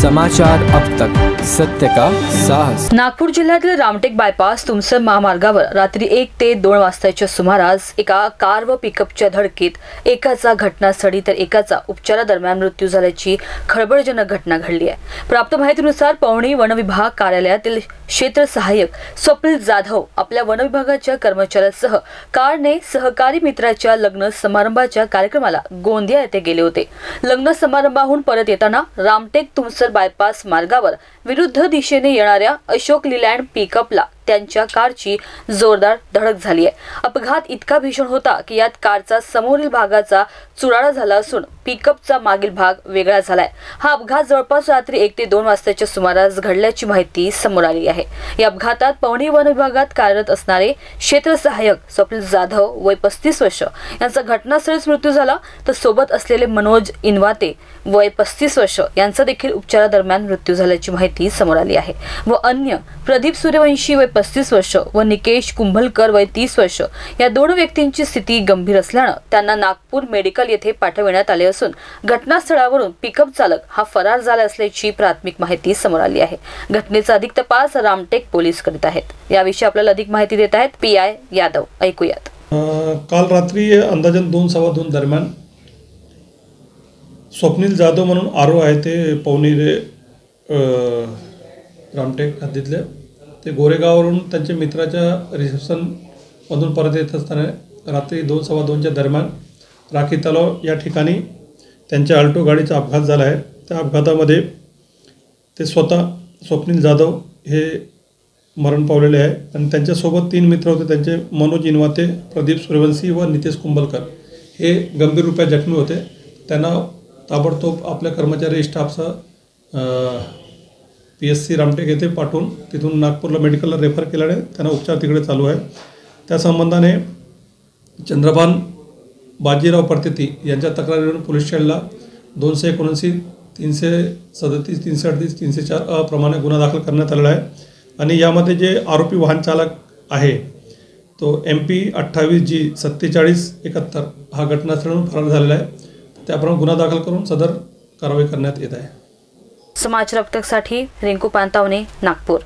समाचार अब तक, सत्य का साहस। नागपूर जिल्ह्यातील रामटेक बायपास तुमसर महामार्गावर रात्री 1 ते 2 वाजताच्या सुमारास एका कार व पिकअपच्या धडकेत एकाचा घटनास्थळी तर एकाचा उपचारादरम्यान मृत्यू झाल्याची खळबळजनक घटना घडली आहे। प्राप्त माहितीनुसार पवनी वन विभाग कार्यालयातील क्षेत्र सहाय्यक स्वप्नील जाधव आपल्या वन विभागाच्या कर्मचाऱ्यासह कारने सहकारी मित्राच्या लग्न समारंभाच्या कार्यक्रमाला गोंदिया येथे गेले होते। लग्न समारंभाहून परत येताना रामटेक तुमसर बायपास मार्गावर विरुद्ध दिशेने येणाऱ्या अशोक लीलँड पिकअपला त्यांच्या कारची जोरदार धडक झाली आहे। अपघात इतका भीषण होता की यात कारचा समोरील भागाचा चुराडा झाला असून पिकअपचा मागील भाग वेगळा झालाय। हा अपघात जवळपास रात्री 1 ते 2 वाजताच्या सुमारास घडल्याची माहिती समोर आली आहे। या अपघातात पवनी वन विभागात कार्यरत असणारे क्षेत्र सहाय्यक स्वप्नील जाधव वय 35 वर्ष यांचा घटनास्थळीच मृत्यू झाला, तर सोबत असलेले मनोज इनवाते वय 35 वर्ष यांचा देखील उपचारादरम्यान मृत्यू झाल्याची माहिती समोर आली आहे। व अन्य प्रदीप सूर्यवंशी वय 35 वर्ष व निकेश कुंभलकर वय 30 वर्ष या दोन व्यक्तींची स्थिती गंभीर असल्याने त्यांना नागपूर मेडिकल येथे पाठविण्यात आले असून घटनास्थळावरून पिकअप चालक हा फरार झाला असल्याची प्राथमिक माहिती समोर आली आहे। घटनेचा अधिक तपास रामटेक पोलीस करीत आहेत। याविषयी आपल्याला अधिक माहिती देत आहेत PI यादव। ऐकूयात। काल रात्री अंदाजन 2-2:15 दरम्यान स्वप्नील जाधव म्हणून आरो आहे, ते पवनी रामटेक हद्दीतले, ते गोरेगाववरून त्यांच्या मित्राच्या रिसेप्शनमधून परत येत असताना रात्री 2-2:15च्या दरम्यान राखी तलाव या ठिकाणी त्यांच्या अल्टो गाडीचा अपघात झाला आहे। त्या अपघातामध्ये ते स्वतः स्वप्नील जाधव हे मरण पावलेले आहे आणि त्यांच्यासोबत 3 मित्र होते, त्यांचे मनोज इनवाते, प्रदीप सूर्यवंशी व नितेश कुंभलकर हे गंभीर रूपात जखमी होते। त्यांना ताबडतोब आपल्या कर्मचारी स्टाफसह PSC रामटेक येथे पाठवून तिथून नागपूरला मेडिकलला रेफर केल्याने त्यांना उपचार तिकडे चालू आहे। त्या संबंधाने चंद्रभान बाजीराव परतेती यांच्या तक्रारीवरून पोलीस स्टेशनला 279, 337, 338, 304 प्रमाणे गुन्हा दाखल करण्यात आलेला आहे आणि यामध्ये जे आरोपी वाहन चालक आहे तो MP 28G 4771 हा घटनास्थळावरून फरार झालेला आहे। त्याप्रमाणे गुन्हा दाखल करून सदर कारवाई करण्यात येत आहे। समाचार अब तक साठी रिंकू पांतावणे, नागपूर।